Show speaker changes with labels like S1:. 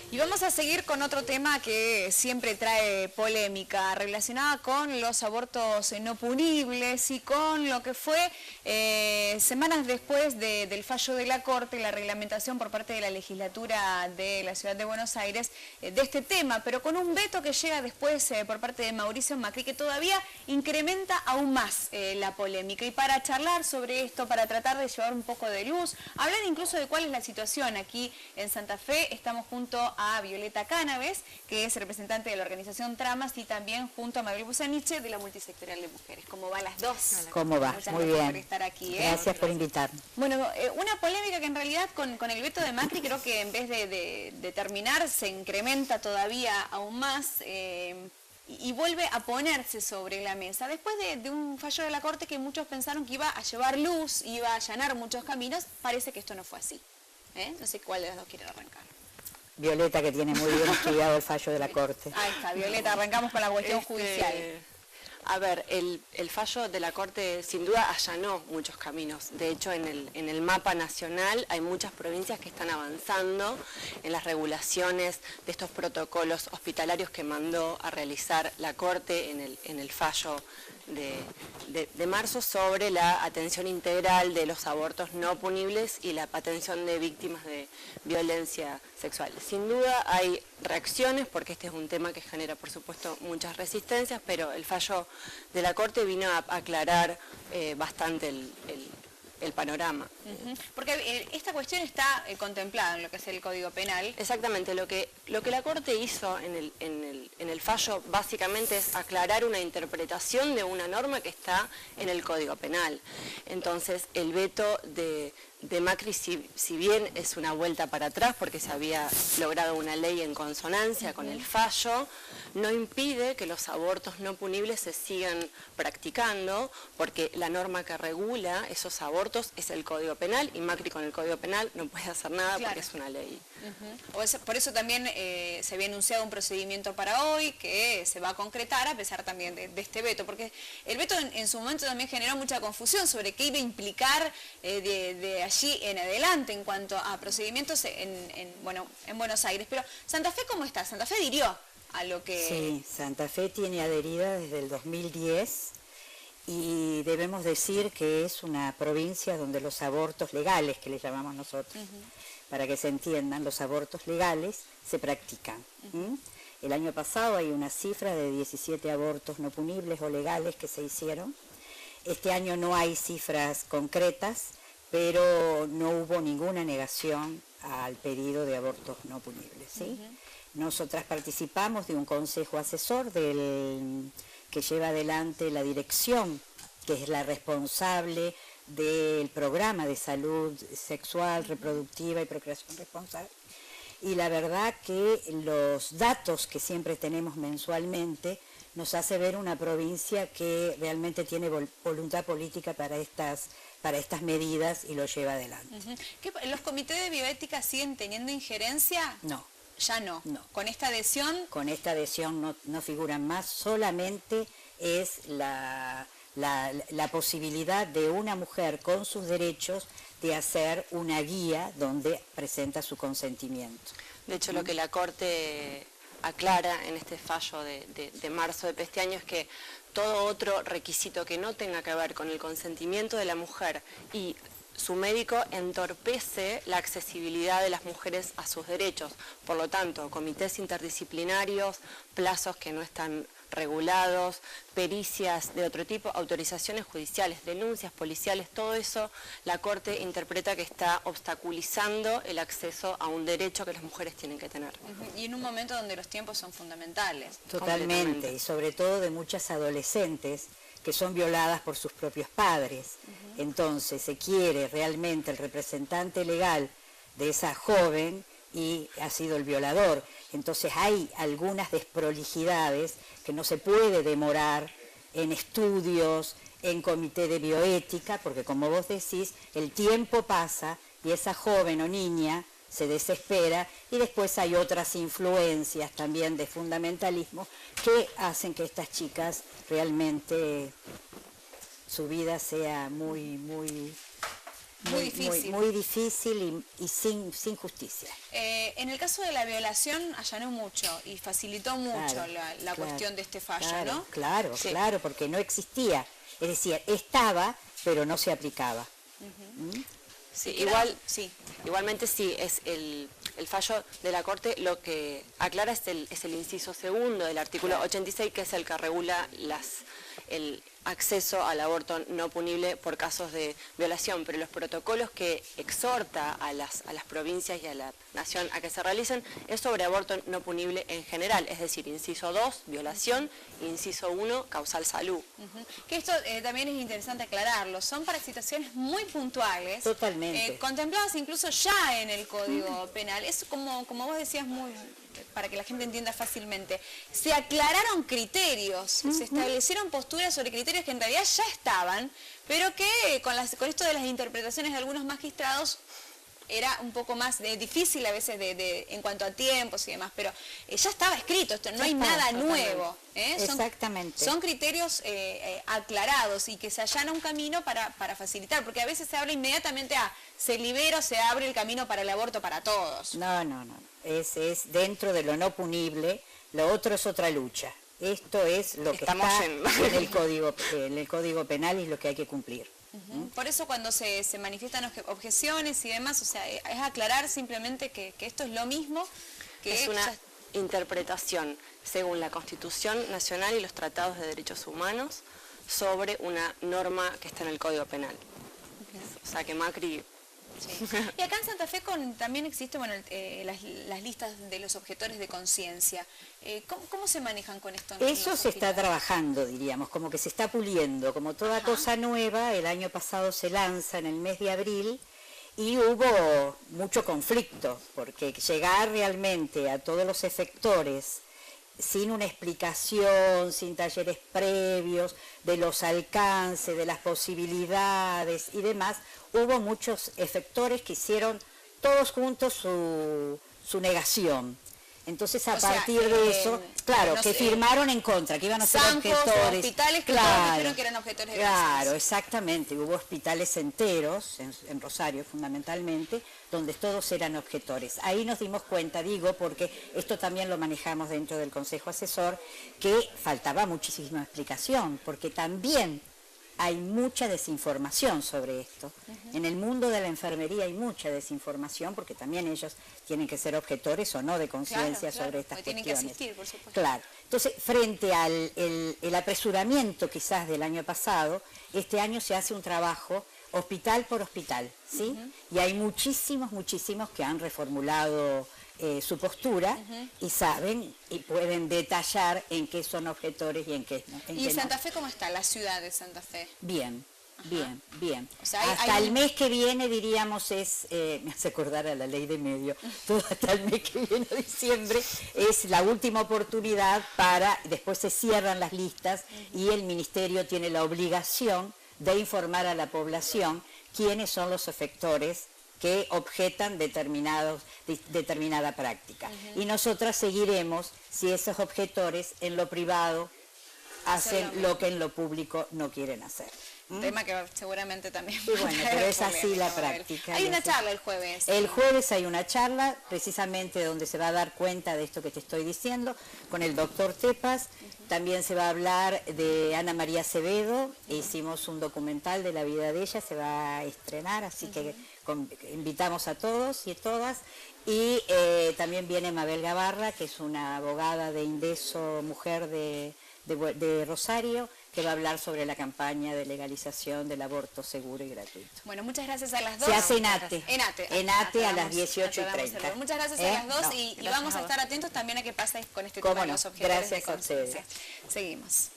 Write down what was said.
S1: Y vamos a seguir con otro tema que siempre trae polémica, relacionada con los abortos no punibles y con lo que fue semanas después del fallo de la Corte, la reglamentación por parte de la legislatura de la Ciudad de Buenos Aires de este tema, pero con un veto que llega después por parte de Mauricio Macri, que todavía incrementa aún más la polémica. Y para charlar sobre esto, para tratar de llevar un poco de luz, hablar incluso de cuál es la situación aquí en Santa Fe, estamos junto a Violeta Cánaves, que es representante de la organización Tramas, y también junto a Mabel Busaniche de la Multisectorial de Mujeres. ¿Cómo van las dos?
S2: ¿Cómo va?
S1: Muchas
S2: muy
S1: gracias
S2: bien.
S1: por estar aquí.
S2: Gracias por invitarme.
S1: Bueno, una polémica que en realidad con el veto de Macri creo que en vez de terminar se incrementa todavía aún más y vuelve a ponerse sobre la mesa. Después de un fallo de la Corte que muchos pensaron que iba a llevar luz, iba a allanar muchos caminos, parece que esto no fue así. No sé cuál de las dos quiere arrancar.
S2: Violeta, que tiene muy bien estudiado el fallo de la Corte.
S1: Ahí está, Violeta, arrancamos con la cuestión judicial.
S3: A ver, el fallo de la Corte sin duda allanó muchos caminos. De hecho, en el mapa nacional hay muchas provincias que están avanzando en las regulaciones de estos protocolos hospitalarios que mandó a realizar la Corte en el fallo de marzo sobre la atención integral de los abortos no punibles y la atención de víctimas de violencia sexual. Sin duda hay reacciones porque este es un tema que genera, por supuesto, muchas resistencias, pero el fallo de la Corte vino a aclarar bastante el panorama.
S1: Porque esta cuestión está contemplada en lo que es el Código Penal.
S3: Exactamente, lo que la Corte hizo en el fallo básicamente es aclarar una interpretación de una norma que está en el Código Penal. Entonces, el veto de Macri, si bien es una vuelta para atrás porque se había logrado una ley en consonancia con el fallo, no impide que los abortos no punibles se sigan practicando, porque la norma que regula esos abortos es el Código Penal, y Macri con el Código Penal no puede hacer nada porque es una ley.
S1: Por eso también se había anunciado un procedimiento para hoy que se va a concretar a pesar también de este veto, porque el veto en su momento también generó mucha confusión sobre qué iba a implicar de allí en adelante en cuanto a procedimientos en Buenos Aires. Pero ¿Santa Fe cómo está? ¿Santa Fe adhirió a lo que...?
S2: Sí, Santa Fe tiene adherida desde el 2010 y debemos decir que es una provincia donde los abortos legales, que le llamamos nosotros, para que se entiendan, los abortos legales se practican. El año pasado hay una cifra de 17 abortos no punibles o legales que se hicieron. Este año no hay cifras concretas, pero no hubo ninguna negación al pedido de abortos no punibles, ¿sí? Nosotras participamos de un consejo asesor que lleva adelante la dirección, que es la responsable del programa de salud sexual, reproductiva y procreación responsable. Y la verdad que los datos que siempre tenemos mensualmente nos hace ver una provincia que realmente tiene voluntad política para estas medidas y lo lleva adelante.
S1: ¿Los comités de bioética siguen teniendo injerencia?
S2: No.
S1: Ya no.
S2: No.
S1: ¿Con esta adhesión?
S2: Con esta adhesión no figuran más, solamente es la posibilidad de una mujer con sus derechos de hacer una guía donde presenta su consentimiento.
S3: De hecho, lo que la Corte aclara en este fallo de marzo de este año es que todo otro requisito que no tenga que ver con el consentimiento de la mujer y su médico entorpece la accesibilidad de las mujeres a sus derechos. Por lo tanto, comités interdisciplinarios, plazos que no están regulados, pericias de otro tipo, autorizaciones judiciales, denuncias policiales, todo eso la Corte interpreta que está obstaculizando el acceso a un derecho que las mujeres tienen que tener.
S1: Y en un momento donde los tiempos son fundamentales.
S2: Totalmente, y sobre todo de muchas adolescentes que son violadas por sus propios padres. Entonces se quiere realmente el representante legal de esa joven y ha sido el violador. Entonces hay algunas desprolijidades que no se puede demorar en estudios, en comité de bioética, porque como vos decís, el tiempo pasa y esa joven o niña se desespera y después hay otras influencias también de fundamentalismo que hacen que estas chicas realmente su vida sea muy
S1: Muy difícil.
S2: Muy difícil y sin justicia.
S1: En el caso de la violación allanó mucho y facilitó mucho la cuestión de este fallo, ¿no?
S2: Claro,
S1: Sí.
S2: claro, porque no existía. Es decir, estaba, pero no se aplicaba.
S3: Sí,
S1: Sí.
S3: igualmente sí, es el fallo de la Corte lo que aclara es el inciso segundo del artículo 86, que es el que regula el acceso al aborto no punible por casos de violación, pero los protocolos que exhorta a las provincias y a la nación a que se realicen es sobre aborto no punible en general, es decir, inciso 2, violación, inciso 1, causal salud.
S1: Que esto también es interesante aclararlo, son para situaciones muy puntuales.
S2: Totalmente.
S1: Contempladas incluso ya en el Código Penal. Es como vos decías, para que la gente entienda fácilmente. Se aclararon criterios, se establecieron posturas sobre criterios que en realidad ya estaban, pero que con esto de las interpretaciones de algunos magistrados era un poco más difícil a veces en cuanto a tiempos y demás, pero ya estaba escrito, esto no hay nada nuevo.
S2: Exactamente.
S1: Son criterios aclarados y que se allana un camino para facilitar, porque a veces se habla inmediatamente, se libera o se abre el camino para el aborto para todos.
S2: No. Es dentro de lo no punible, lo otro es otra lucha. Esto es lo que está en el Código Penal y lo que hay que cumplir.
S1: Por eso cuando se manifiestan objeciones y demás, o sea, es aclarar simplemente que esto es lo mismo que
S3: es una interpretación según la Constitución Nacional y los tratados de derechos humanos sobre una norma que está en el Código Penal. O sea que Macri...
S1: Sí. Y acá en Santa Fe también existen las listas de los objetores de conciencia. ¿Cómo se manejan con esto?
S2: Eso se está trabajando, diríamos, como que se está puliendo. Como toda cosa nueva, el año pasado se lanza en el mes de abril y hubo mucho conflicto, porque llegar realmente a todos los efectores sin una explicación, sin talleres previos, de los alcances, de las posibilidades y demás, hubo muchos efectores que hicieron todos juntos su negación. Entonces, a partir de eso, claro, que firmaron en contra, que iban a ser objetores.
S1: Hospitales que todos dijeron que eran objetores de conciencia.
S2: Claro, exactamente. Hubo hospitales enteros, en Rosario fundamentalmente, donde todos eran objetores. Ahí nos dimos cuenta, digo, porque esto también lo manejamos dentro del Consejo Asesor, que faltaba muchísima explicación, porque también hay mucha desinformación sobre esto. En el mundo de la enfermería hay mucha desinformación, porque también ellos tienen que ser objetores o no de conciencia sobre estas cuestiones.
S1: Tienen que asistir, por supuesto.
S2: Claro. Entonces, frente al el apresuramiento quizás del año pasado, este año se hace un trabajo hospital por hospital, ¿sí? Y hay muchísimos que han reformulado su postura y saben y pueden detallar en qué son objetores y en qué no.
S1: ¿Y Santa Fe cómo está, la ciudad de Santa Fe?
S2: Bien. Bien.
S1: O sea,
S2: hasta el mes que viene, diríamos, me hace acordar a la ley de medio, todo hasta el mes que viene, diciembre, es la última oportunidad después se cierran las listas y el Ministerio tiene la obligación de informar a la población quiénes son los efectores que objetan determinada práctica. Y nosotras seguiremos si esos objetores en lo privado hacen lo que en lo público no quieren hacer.
S1: Tema que seguramente también...
S2: Y bueno, pero es así la práctica.
S1: Hay una charla el jueves.
S2: El jueves hay una charla, precisamente donde se va a dar cuenta de esto que te estoy diciendo, con el doctor Tepas. También se va a hablar de Ana María Acevedo. Hicimos un documental de la vida de ella, se va a estrenar, así que invitamos a todos y a todas. Y también viene Mabel Gabarra, que es una abogada de Indeso, mujer de Rosario, que va a hablar sobre la campaña de legalización del aborto seguro y gratuito.
S1: Bueno, muchas gracias a las dos.
S2: Se hace en ATE.
S1: En
S2: ATE a las 18:30.
S1: Muchas gracias a las dos y vamos a estar atentos también a qué pasa con este tema de los objetores de conciencia. Seguimos.